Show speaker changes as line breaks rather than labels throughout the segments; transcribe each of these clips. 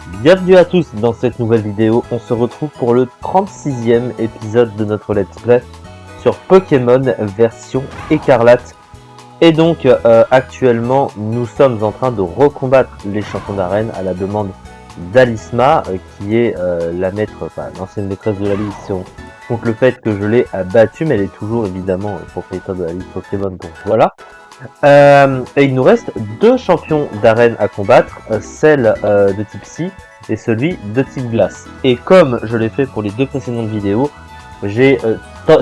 Bienvenue à tous dans cette nouvelle vidéo, on se retrouve pour le 36e épisode de notre let's play sur Pokémon version écarlate. Et donc actuellement nous sommes en train de recombattre les champions d'arène à la demande d'Alisma qui est l'ancienne maîtresse de la liste, si on compte le fait que je l'ai battue, mais elle est toujours évidemment propriétaire de la liste Pokémon, donc voilà. Et il nous reste deux champions d'arène à combattre, celle de type Psy et celui de type Glace. Et comme je l'ai fait pour les deux précédentes vidéos, j'ai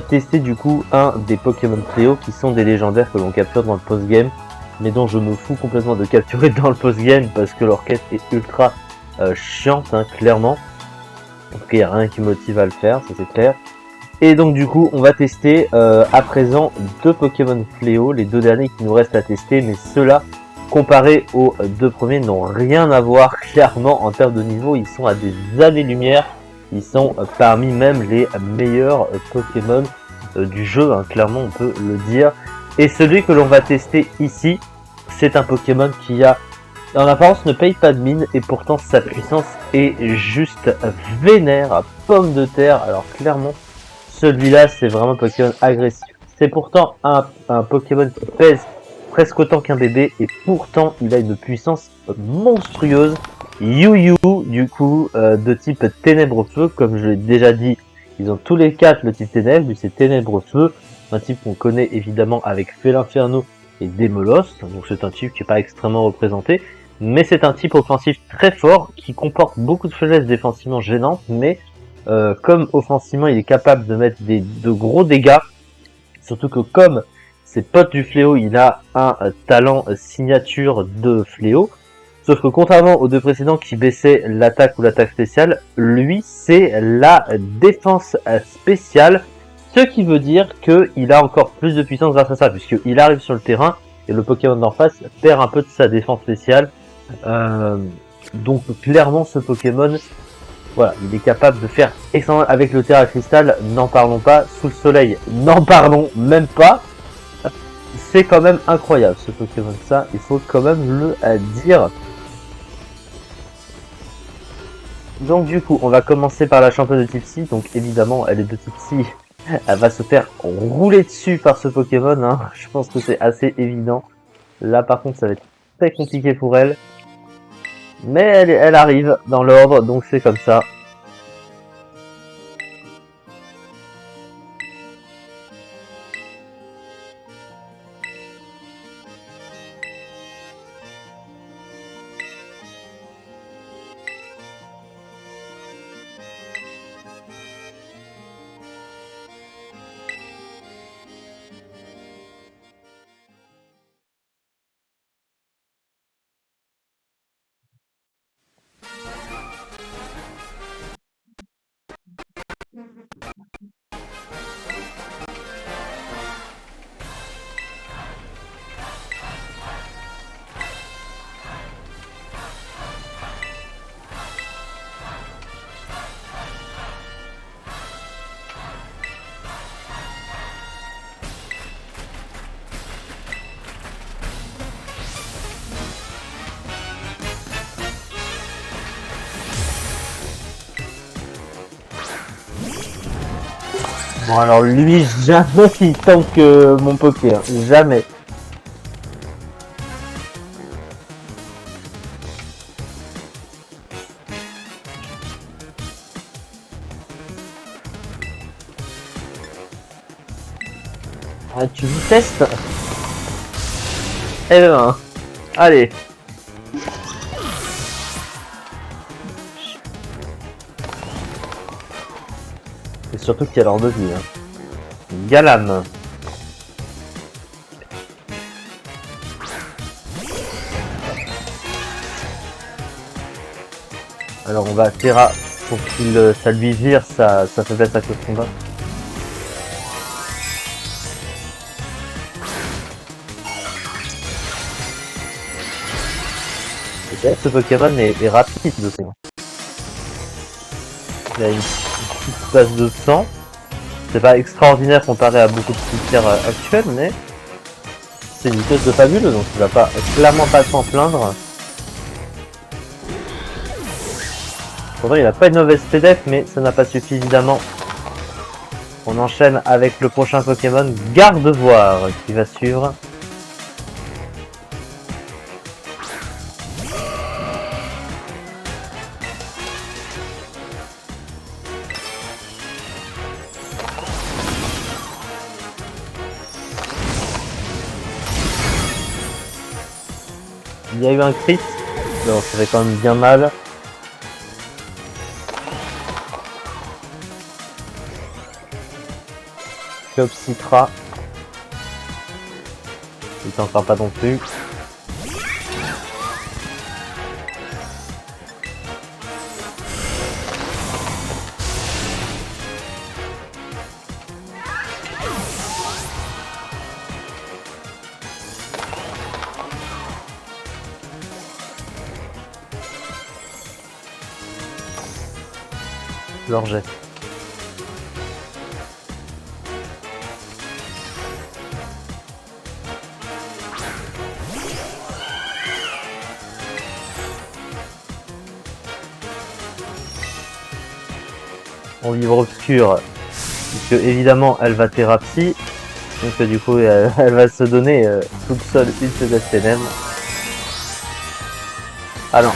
testé du coup un des Pokémon Fléau qui sont des légendaires que l'on capture dans le post-game, mais dont je me fous complètement de capturer dans le post-game parce que leur quête est ultra chiante, hein, clairement. Donc il n'y a rien qui motive à le faire, ça c'est clair. Et donc du coup on va tester à présent deux Pokémon Fléau, les deux derniers qui nous restent à tester, mais ceux-là comparés aux deux premiers n'ont rien à voir clairement en termes de niveau, ils sont à des années-lumière, ils sont parmi même les meilleurs Pokémon du jeu, hein, clairement on peut le dire. Et celui que l'on va tester ici, c'est un Pokémon qui a, en apparence ne paye pas de mine et pourtant sa puissance est juste vénère à pomme de terre, alors clairement celui-là, c'est vraiment un Pokémon agressif. C'est pourtant un Pokémon qui pèse presque autant qu'un bébé et pourtant il a une puissance monstrueuse. Yu, du coup, de type Ténèbres Feu, comme je l'ai déjà dit, ils ont tous les quatre le type Ténèbres, lui c'est Ténèbres Feu, un type qu'on connaît évidemment avec Félinferno et Démolos, donc c'est un type qui n'est pas extrêmement représenté, mais c'est un type offensif très fort qui comporte beaucoup de faiblesses défensivement gênantes, mais comme offensivement il est capable de mettre de gros dégâts, surtout que comme ses potes du fléau, il a un talent signature de fléau, sauf que contrairement aux deux précédents qui baissaient l'attaque ou l'attaque spéciale, lui c'est la défense spéciale, ce qui veut dire qu'il a encore plus de puissance grâce à ça, puisqu'il arrive sur le terrain et le Pokémon d'en face perd un peu de sa défense spéciale. Donc clairement ce Pokémon, voilà, il est capable de faire excellent avec le terre à cristal, n'en parlons pas, sous le soleil, n'en parlons même pas. C'est quand même incroyable ce Pokémon, ça, il faut quand même le dire. Donc du coup, on va commencer par la championne de type Psy, donc évidemment, elle est de type Psy, elle va se faire rouler dessus par ce Pokémon, hein. Je pense que c'est assez évident. Là par contre, ça va être très compliqué pour elle. Mais elle arrive dans l'ordre, donc c'est comme ça. Bon alors lui, jamais il tank mon Poké, hein. Jamais. Ah, tu me testes? Eh ben, allez. Et surtout qu'il y a l'ordre de vie, hein. Galam. Alors on va Terra pour qu'il ça lui vire sa faiblesse à cause de combat. Ok, ce Pokémon est rapide aussi. Il a une petite base de sang. C'est pas extraordinaire comparé à beaucoup de cimetières actuels, mais c'est une vitesse de fabuleux, donc il va pas clairement pas s'en plaindre. Pourtant, il n'a pas une mauvaise PDF, mais ça n'a pas suffi évidemment. On enchaîne avec le prochain Pokémon, Gardevoir, qui va suivre. Il y a eu un crit, donc ça fait quand même bien mal. Copsitra. Il tentera pas non plus. Leur jet. En livre obscur, puisque évidemment elle va thérapie, donc du coup elle va se donner toute seule une Sedef Ténèbres. Ah non.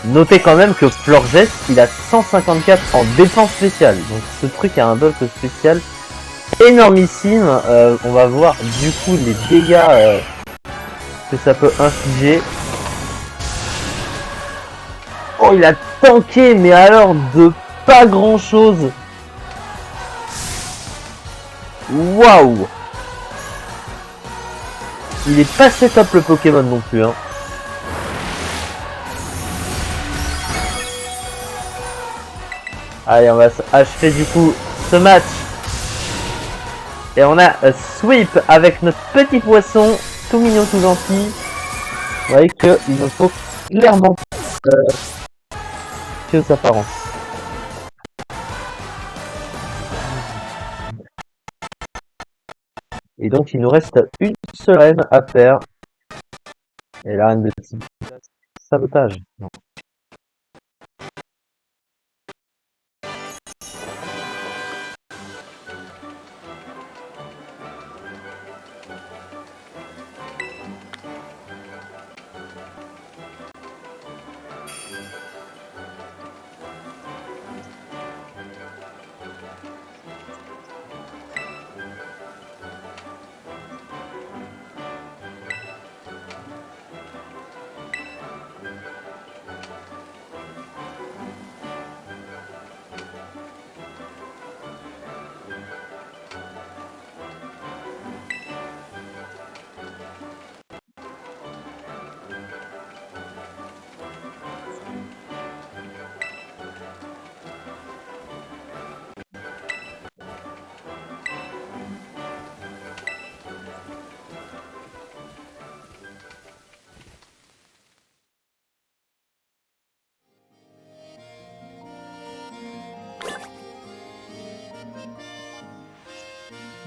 Notez quand même que Florges, il a 154 en défense spéciale, donc ce truc a un bulk spécial énormissime. On va voir du coup les dégâts que ça peut infliger. Oh, il a tanké, mais alors de pas grand chose. Waouh. Il est pas setup le Pokémon non plus, hein. Allez, on va achever du coup ce match. Et on a Sweep avec notre petit poisson, tout mignon, tout gentil. Vous voyez qu'il ne faut clairement que sa apparence. Et donc il nous reste une seule reine à faire. Et la reine de type sabotage. Non.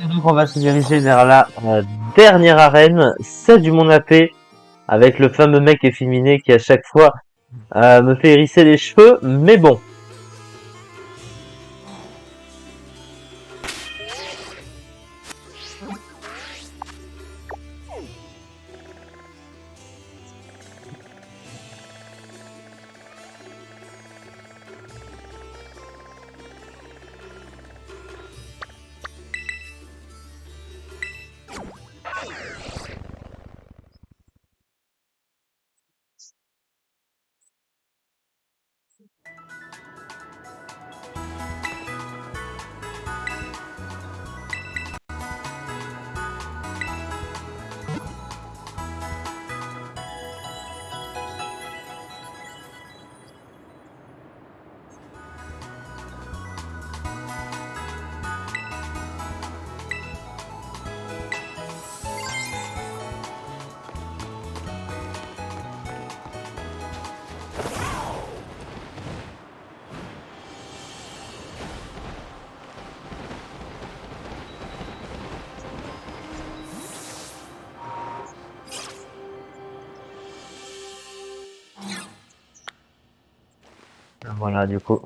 Et donc on va se diriger vers la dernière arène, celle du Mont AP, avec le fameux mec efféminé qui à chaque fois me fait hérisser les cheveux, mais bon. Voilà, du coup.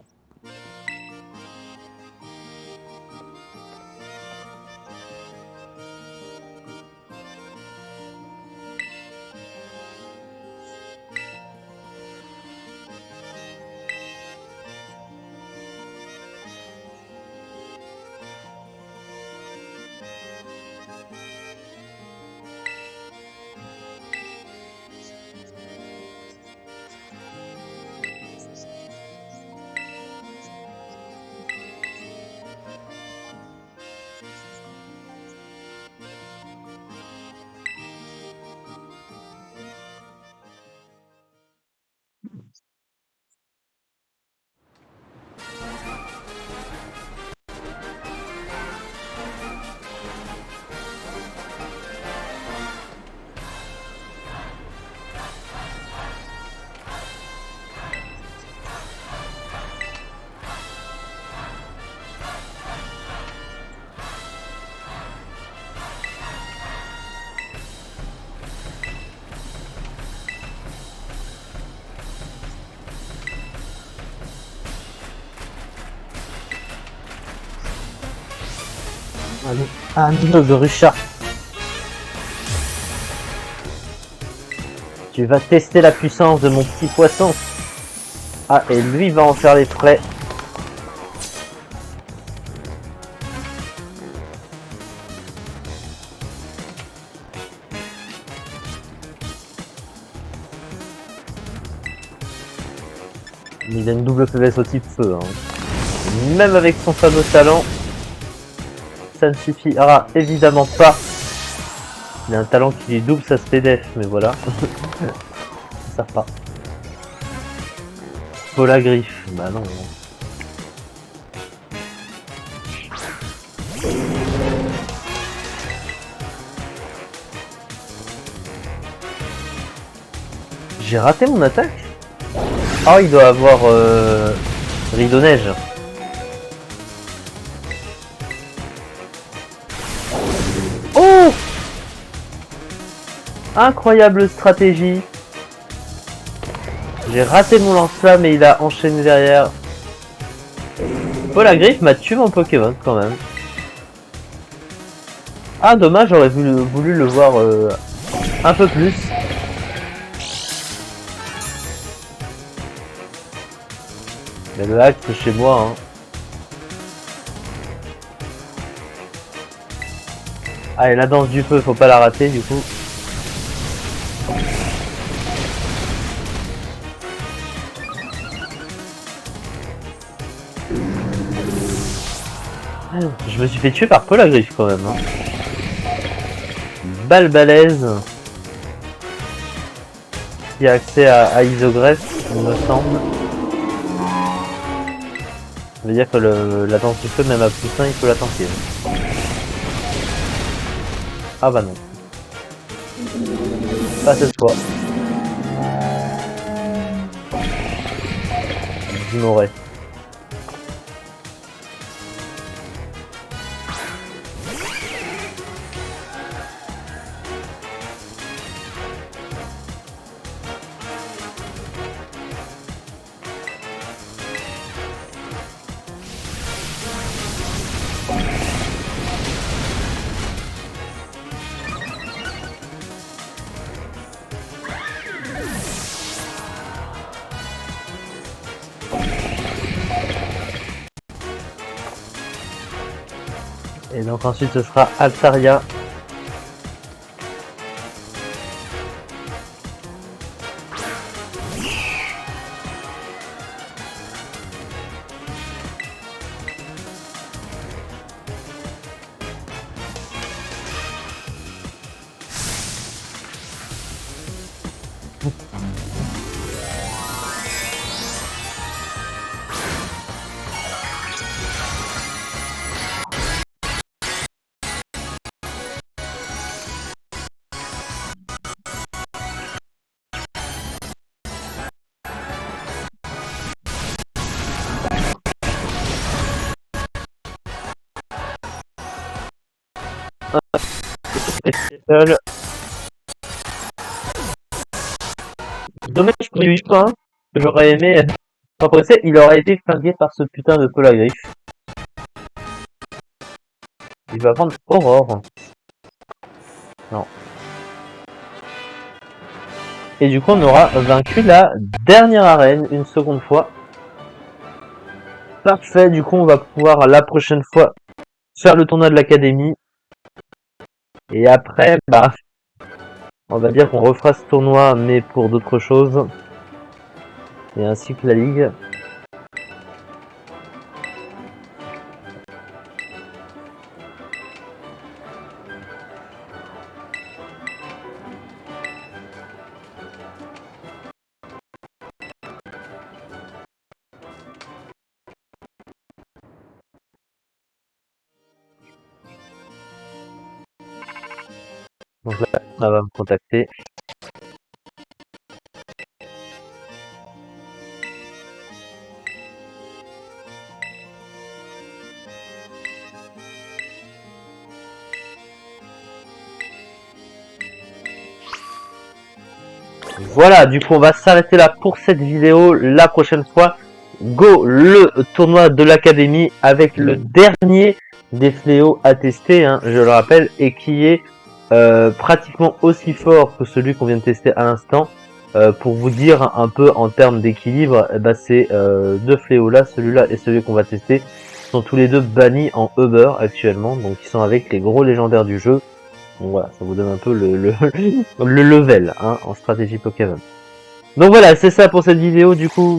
Allez, un de Richard. Tu vas tester la puissance de mon petit poisson. Ah, et lui va en faire les frais. Il a une double faiblesse au type feu. Hein. Même avec son fameux talent, ça ne suffira évidemment pas. Il a un talent qui double sa SPDF, mais voilà. Ça sert pas. Faut la griffe. Bah non. J'ai raté mon attaque. Ah, il doit avoir rideau neige. Oh! Incroyable stratégie. J'ai raté mon lance-flamme et il a enchaîné derrière. Oh, la griffe m'a tué mon Pokémon quand même. Ah, dommage, j'aurais voulu le voir un peu plus. Mais le hack c'est chez moi. Hein. Ah, et la danse du feu, faut pas la rater du coup. Je me suis fait tuer par Paul la griffe quand même. Hein. Balle balèze. Qui a accès à Isogreffe, il me semble. Ça veut dire que la danse du feu, même à plus 1, il faut la tanker. Ah bah non. Pas cette fois. J'ignorais. Et donc ensuite ce sera Altaria. Seul. Dommage pour lui, hein. J'aurais aimé Sans presser, il aurait été flingué par ce putain de Pelagriff. Il va prendre Aurore. Non. Et du coup, on aura vaincu la dernière arène une seconde fois. Parfait, du coup, on va pouvoir la prochaine fois faire le tournoi de l'académie. Et après, bah, on va dire qu'on refera ce tournoi, mais pour d'autres choses. Et ainsi que la ligue. Donc là, ça va me contacter. Voilà, du coup on va s'arrêter là pour cette vidéo. La prochaine fois, go le tournoi de l'académie avec le dernier des fléaux à tester, hein, je le rappelle, et qui est pratiquement aussi fort que celui qu'on vient de tester à l'instant. Pour vous dire un peu en termes d'équilibre, bah, ces deux fléaux là, celui-là et celui qu'on va tester, sont tous les deux bannis en Uber actuellement, donc ils sont avec les gros légendaires du jeu. Donc voilà, ça vous donne un peu le level, hein, en stratégie Pokémon. Donc voilà, c'est ça pour cette vidéo du coup.